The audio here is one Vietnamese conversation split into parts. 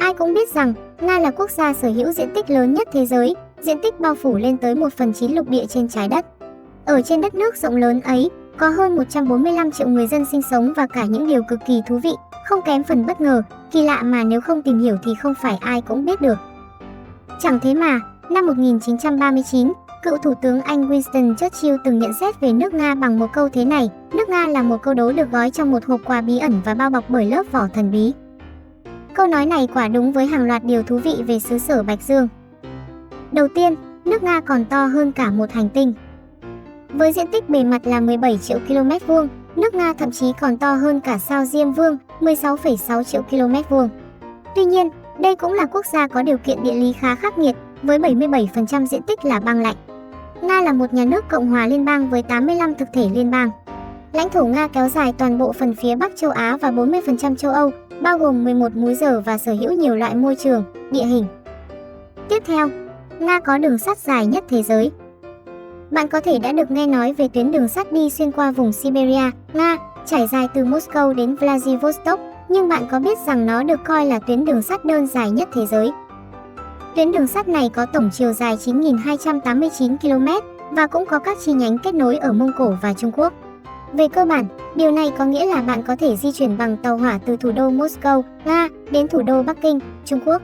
Ai cũng biết rằng Nga là quốc gia sở hữu diện tích lớn nhất thế giới, diện tích bao phủ lên tới 1/9 lục địa trên trái đất. Ở trên đất nước rộng lớn ấy, có hơn 145 triệu người dân sinh sống và cả những điều cực kỳ thú vị, không kém phần bất ngờ, kỳ lạ mà nếu không tìm hiểu thì không phải ai cũng biết được. Chẳng thế mà, năm 1939, cựu Thủ tướng Anh Winston Churchill từng nhận xét về nước Nga bằng một câu thế này: nước Nga là một câu đố được gói trong một hộp quà bí ẩn và bao bọc bởi lớp vỏ thần bí. Câu nói này quả đúng với hàng loạt điều thú vị về xứ sở Bạch Dương. Đầu tiên, nước Nga còn to hơn cả một hành tinh. Với diện tích bề mặt là 17 triệu km vuông, nước Nga thậm chí còn to hơn cả sao Diêm Vương, 16,6 triệu km vuông. Tuy nhiên, đây cũng là quốc gia có điều kiện địa lý khá khắc nghiệt, với 77% diện tích là băng lạnh. Nga là một nhà nước cộng hòa liên bang với 85 thực thể liên bang. Lãnh thổ Nga kéo dài toàn bộ phần phía Bắc châu Á và 40% châu Âu, bao gồm 11 múi giờ và sở hữu nhiều loại môi trường, địa hình. Tiếp theo, Nga có đường sắt dài nhất thế giới. Bạn có thể đã được nghe nói về tuyến đường sắt đi xuyên qua vùng Siberia, Nga, trải dài từ Moscow đến Vladivostok, nhưng bạn có biết rằng nó được coi là tuyến đường sắt đơn dài nhất thế giới. Tuyến đường sắt này có tổng chiều dài 9.289 km và cũng có các chi nhánh kết nối ở Mông Cổ và Trung Quốc. Về cơ bản, điều này có nghĩa là bạn có thể di chuyển bằng tàu hỏa từ thủ đô Moscow, Nga, đến thủ đô Bắc Kinh, Trung Quốc.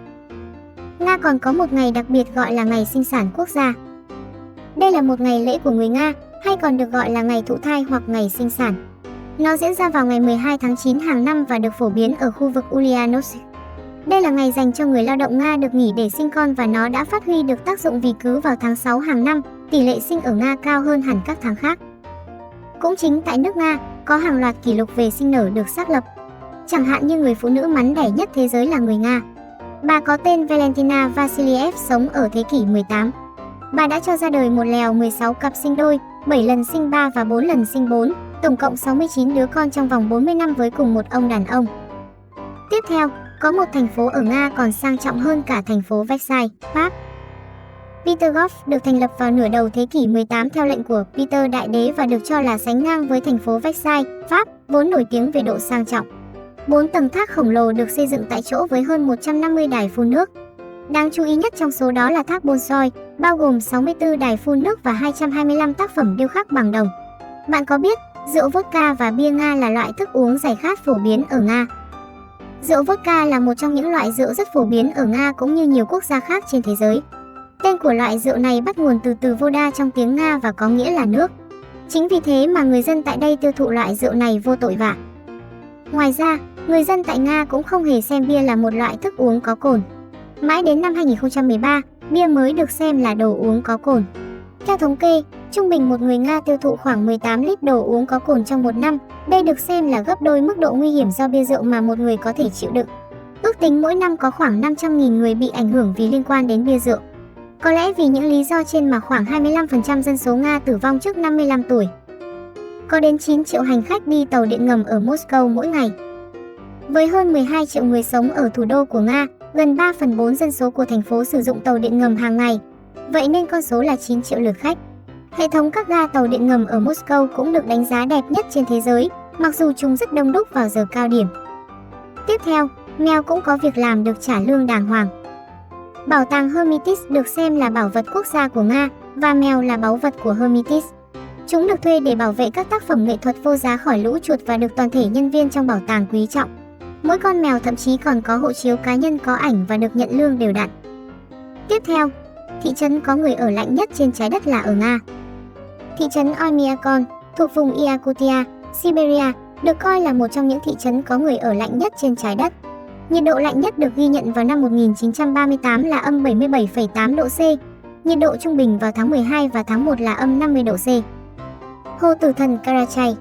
Nga còn có một ngày đặc biệt gọi là Ngày Sinh sản Quốc gia. Đây là một ngày lễ của người Nga, hay còn được gọi là Ngày Thụ thai hoặc Ngày Sinh sản. Nó diễn ra vào ngày 12 tháng 9 hàng năm và được phổ biến ở khu vực Ulyanovsk. Đây là ngày dành cho người lao động Nga được nghỉ để sinh con và nó đã phát huy được tác dụng vì cứ vào tháng 6 hàng năm, tỷ lệ sinh ở Nga cao hơn hẳn các tháng khác. Cũng chính tại nước Nga, có hàng loạt kỷ lục về sinh nở được xác lập. Chẳng hạn như người phụ nữ mắn đẻ nhất thế giới là người Nga. Bà có tên Valentina Vasiliev, sống ở thế kỷ 18. Bà đã cho ra đời một lèo 16 cặp sinh đôi, 7 lần sinh 3 và 4 lần sinh 4, tổng cộng 69 đứa con trong vòng 40 năm với cùng một ông đàn ông. Tiếp theo, có một thành phố ở Nga còn sang trọng hơn cả thành phố Versailles, Pháp. Peterhof được thành lập vào nửa đầu thế kỷ 18 theo lệnh của Peter Đại Đế và được cho là sánh ngang với thành phố Versailles, Pháp, vốn nổi tiếng về độ sang trọng. 4 tầng tháp khổng lồ được xây dựng tại chỗ với hơn 150 đài phun nước. Đáng chú ý nhất trong số đó là tháp Bolshoi, bao gồm 64 đài phun nước và 225 tác phẩm điêu khắc bằng đồng. Bạn có biết, rượu vodka và bia Nga là loại thức uống giải khát phổ biến ở Nga. Rượu vodka là một trong những loại rượu rất phổ biến ở Nga cũng như nhiều quốc gia khác trên thế giới. Tên của loại rượu này bắt nguồn từ từ voda trong tiếng Nga và có nghĩa là nước. Chính vì thế mà người dân tại đây tiêu thụ loại rượu này vô tội vạ. Ngoài ra, người dân tại Nga cũng không hề xem bia là một loại thức uống có cồn. Mãi đến năm 2013, bia mới được xem là đồ uống có cồn. Theo thống kê, trung bình một người Nga tiêu thụ khoảng 18 lít đồ uống có cồn trong một năm. Đây được xem là gấp đôi mức độ nguy hiểm do bia rượu mà một người có thể chịu đựng. Ước tính mỗi năm có khoảng 500.000 người bị ảnh hưởng vì liên quan đến bia rượu. Có lẽ vì những lý do trên mà khoảng 25% dân số Nga tử vong trước 55 tuổi. Có đến 9 triệu hành khách đi tàu điện ngầm ở Moscow mỗi ngày. Với hơn 12 triệu người sống ở thủ đô của Nga, gần 3/4 dân số của thành phố sử dụng tàu điện ngầm hàng ngày. Vậy nên con số là 9 triệu lượt khách. Hệ thống các ga tàu điện ngầm ở Moscow cũng được đánh giá đẹp nhất trên thế giới, mặc dù chúng rất đông đúc vào giờ cao điểm. Tiếp theo, mèo cũng có việc làm được trả lương đàng hoàng. Bảo tàng Hermitage được xem là bảo vật quốc gia của Nga và mèo là báu vật của Hermitage. Chúng được thuê để bảo vệ các tác phẩm nghệ thuật vô giá khỏi lũ chuột và được toàn thể nhân viên trong bảo tàng quý trọng. Mỗi con mèo thậm chí còn có hộ chiếu cá nhân có ảnh và được nhận lương đều đặn. Tiếp theo, thị trấn có người ở lạnh nhất trên trái đất là ở Nga. Thị trấn Oymyakon, thuộc vùng Yakutia, Siberia, được coi là một trong những thị trấn có người ở lạnh nhất trên trái đất. Nhiệt độ lạnh nhất được ghi nhận vào năm 1938 là âm 77,8 độ C. Nhiệt độ trung bình vào tháng 12 và tháng 1 là âm 50 độ C. Hồ Tử Thần Karachay.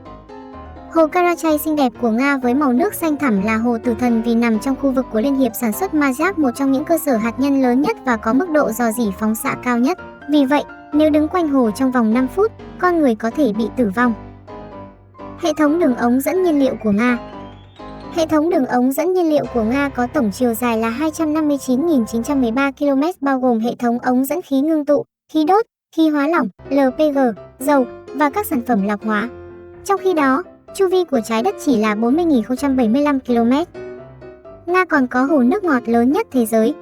Hồ Karachay xinh đẹp của Nga với màu nước xanh thẳm là hồ tử thần vì nằm trong khu vực của Liên hiệp sản xuất Mazak, một trong những cơ sở hạt nhân lớn nhất và có mức độ rò rỉ phóng xạ cao nhất. Vì vậy, nếu đứng quanh hồ trong vòng 5 phút, con người có thể bị tử vong. Hệ thống đường ống dẫn nhiên liệu của Nga. Hệ thống đường ống dẫn nhiên liệu của Nga có tổng chiều dài là 259.913 km, bao gồm hệ thống ống dẫn khí ngưng tụ, khí đốt, khí hóa lỏng, LPG, dầu và các sản phẩm lọc hóa. Trong khi đó, chu vi của trái đất chỉ là 40.075 km. Nga còn có hồ nước ngọt lớn nhất thế giới.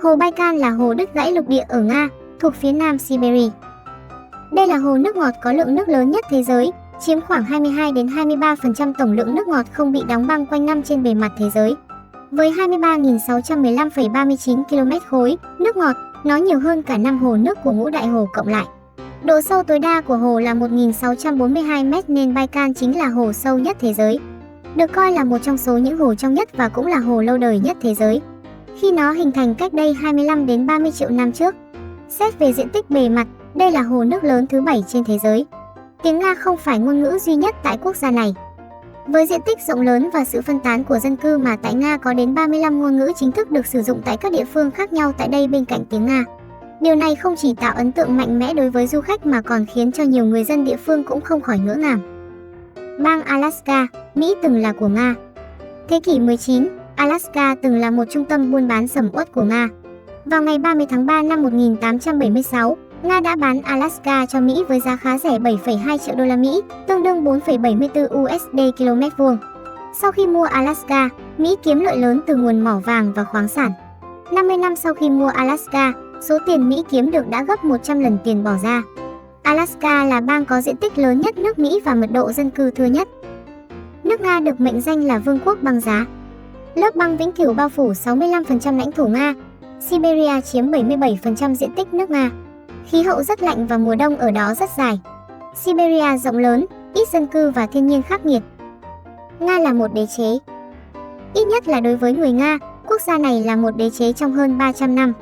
Hồ Baikal là hồ đứt gãy lục địa ở Nga, thuộc phía nam Siberia. Đây là hồ nước ngọt có lượng nước lớn nhất thế giới, chiếm khoảng 22 đến 23% tổng lượng nước ngọt không bị đóng băng quanh năm trên bề mặt thế giới. Với 23.615,39 km khối nước ngọt, nó nhiều hơn cả 5 hồ nước của ngũ đại hồ cộng lại. Độ sâu tối đa của hồ là 1.642 m nên Baikal chính là hồ sâu nhất thế giới. Được coi là một trong số những hồ trong nhất và cũng là hồ lâu đời nhất thế giới, khi nó hình thành cách đây 25 đến 30 triệu năm trước. Xét về diện tích bề mặt, đây là hồ nước lớn thứ 7 trên thế giới. Tiếng Nga không phải ngôn ngữ duy nhất tại quốc gia này. Với diện tích rộng lớn và sự phân tán của dân cư mà tại Nga có đến 35 ngôn ngữ chính thức được sử dụng tại các địa phương khác nhau tại đây bên cạnh tiếng Nga. Điều này không chỉ tạo ấn tượng mạnh mẽ đối với du khách mà còn khiến cho nhiều người dân địa phương cũng không khỏi ngỡ ngàng. Bang Alaska, Mỹ từng là của Nga. Thế kỷ 19, Alaska từng là một trung tâm buôn bán sầm uất của Nga. Vào ngày 30 tháng 3 năm 1876, Nga đã bán Alaska cho Mỹ với giá khá rẻ 7,2 triệu đô la Mỹ, tương đương 4,74 USD km vuông. Sau khi mua Alaska, Mỹ kiếm lợi lớn từ nguồn mỏ vàng và khoáng sản. 50 năm sau khi mua Alaska, số tiền Mỹ kiếm được đã gấp 100 lần tiền bỏ ra. Alaska là bang có diện tích lớn nhất nước Mỹ và mật độ dân cư thưa nhất. Nước Nga được mệnh danh là Vương quốc băng giá. Lớp băng vĩnh cửu bao phủ 65% lãnh thổ Nga. Siberia chiếm 77% diện tích nước Nga. Khí hậu rất lạnh và mùa đông ở đó rất dài. Siberia rộng lớn, ít dân cư và thiên nhiên khắc nghiệt. Nga là một đế chế. Ít nhất là đối với người Nga, quốc gia này là một đế chế trong hơn 300 năm.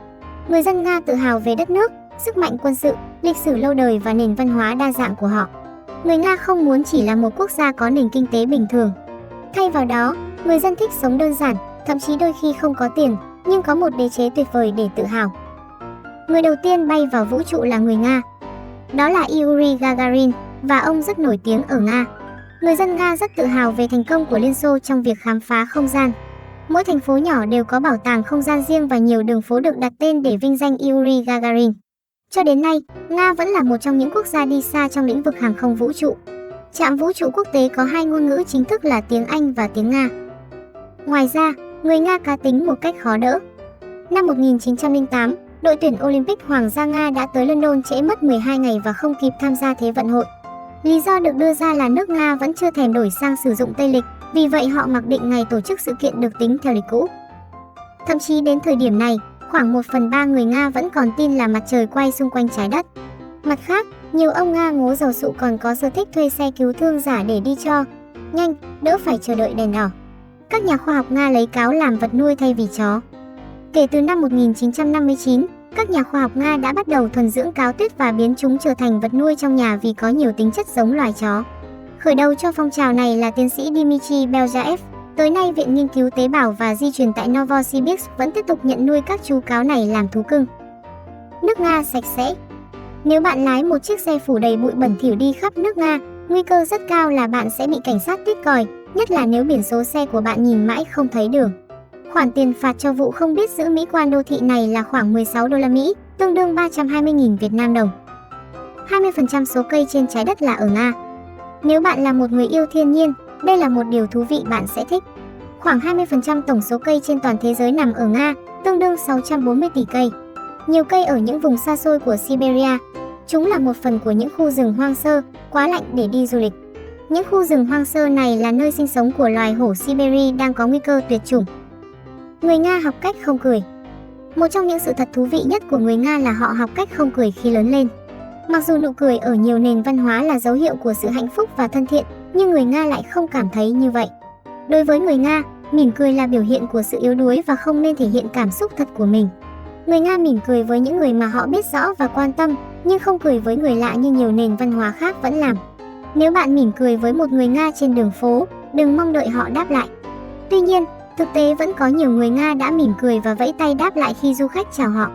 Người dân Nga tự hào về đất nước, sức mạnh quân sự, lịch sử lâu đời và nền văn hóa đa dạng của họ. Người Nga không muốn chỉ là một quốc gia có nền kinh tế bình thường. Thay vào đó, người dân thích sống đơn giản, thậm chí đôi khi không có tiền, nhưng có một đế chế tuyệt vời để tự hào. Người đầu tiên bay vào vũ trụ là người Nga. Đó là Yuri Gagarin, và ông rất nổi tiếng ở Nga. Người dân Nga rất tự hào về thành công của Liên Xô trong việc khám phá không gian. Mỗi thành phố nhỏ đều có bảo tàng không gian riêng và nhiều đường phố được đặt tên để vinh danh Yuri Gagarin. Cho đến nay, Nga vẫn là một trong những quốc gia đi xa trong lĩnh vực hàng không vũ trụ. Trạm vũ trụ quốc tế có hai ngôn ngữ chính thức là tiếng Anh và tiếng Nga. Ngoài ra, người Nga cá tính một cách khó đỡ. Năm 1908, đội tuyển Olympic Hoàng gia Nga đã tới London trễ mất 12 ngày và không kịp tham gia Thế vận hội. Lý do được đưa ra là nước Nga vẫn chưa thèm đổi sang sử dụng Tây lịch, vì vậy họ mặc định ngày tổ chức sự kiện được tính theo lịch cũ. Thậm chí đến thời điểm này, khoảng 1/3 người Nga vẫn còn tin là mặt trời quay xung quanh trái đất. Mặt khác, nhiều ông Nga ngố giàu sụ còn có sở thích thuê xe cứu thương giả để đi cho nhanh, đỡ phải chờ đợi đèn đỏ. Các nhà khoa học Nga lấy cáo làm vật nuôi thay vì chó. Kể từ năm 1959, các nhà khoa học Nga đã bắt đầu thuần dưỡng cáo tuyết và biến chúng trở thành vật nuôi trong nhà vì có nhiều tính chất giống loài chó. Khởi đầu cho phong trào này là tiến sĩ Dmitry Belyaev. Tới nay, Viện Nghiên cứu Tế bào và Di truyền tại Novosibirsk vẫn tiếp tục nhận nuôi các chú cáo này làm thú cưng. Nước Nga sạch sẽ. Nếu bạn lái một chiếc xe phủ đầy bụi bẩn thỉu đi khắp nước Nga, nguy cơ rất cao là bạn sẽ bị cảnh sát tít còi, nhất là nếu biển số xe của bạn nhìn mãi không thấy đường. Khoản tiền phạt cho vụ không biết giữ mỹ quan đô thị này là khoảng 16 đô la Mỹ, tương đương 320.000 Việt Nam đồng. 20% số cây trên trái đất là ở Nga. Nếu bạn là một người yêu thiên nhiên, đây là một điều thú vị bạn sẽ thích. Khoảng 20% tổng số cây trên toàn thế giới nằm ở Nga, tương đương 640 tỷ cây. Nhiều cây ở những vùng xa xôi của Siberia. Chúng là một phần của những khu rừng hoang sơ, quá lạnh để đi du lịch. Những khu rừng hoang sơ này là nơi sinh sống của loài hổ Siberia đang có nguy cơ tuyệt chủng. Người Nga học cách không cười. Một trong những sự thật thú vị nhất của người Nga là họ học cách không cười khi lớn lên. Mặc dù nụ cười ở nhiều nền văn hóa là dấu hiệu của sự hạnh phúc và thân thiện, nhưng người Nga lại không cảm thấy như vậy. Đối với người Nga, mỉm cười là biểu hiện của sự yếu đuối và không nên thể hiện cảm xúc thật của mình. Người Nga mỉm cười với những người mà họ biết rõ và quan tâm, nhưng không cười với người lạ như nhiều nền văn hóa khác vẫn làm. Nếu bạn mỉm cười với một người Nga trên đường phố, đừng mong đợi họ đáp lại. Tuy nhiên, thực tế vẫn có nhiều người Nga đã mỉm cười và vẫy tay đáp lại khi du khách chào họ.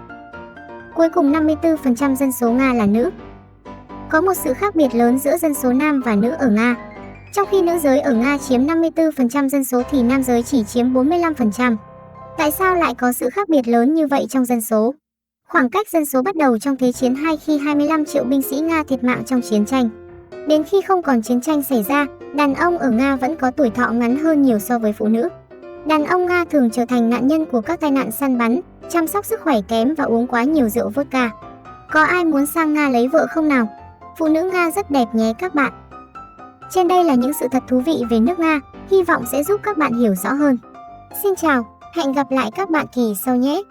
Cuối cùng 54% dân số Nga là nữ. Có một sự khác biệt lớn giữa dân số nam và nữ ở Nga. Trong khi nữ giới ở Nga chiếm 54% dân số thì nam giới chỉ chiếm 45%. Tại sao lại có sự khác biệt lớn như vậy trong dân số? Khoảng cách dân số bắt đầu trong Thế chiến II khi 25 triệu binh sĩ Nga thiệt mạng trong chiến tranh. Đến khi không còn chiến tranh xảy ra, đàn ông ở Nga vẫn có tuổi thọ ngắn hơn nhiều so với phụ nữ. Đàn ông Nga thường trở thành nạn nhân của các tai nạn săn bắn, chăm sóc sức khỏe kém và uống quá nhiều rượu vodka. Có ai muốn sang Nga lấy vợ không nào? Phụ nữ Nga rất đẹp nhé các bạn. Trên đây là những sự thật thú vị về nước Nga, hy vọng sẽ giúp các bạn hiểu rõ hơn. Xin chào, hẹn gặp lại các bạn kỳ sau nhé.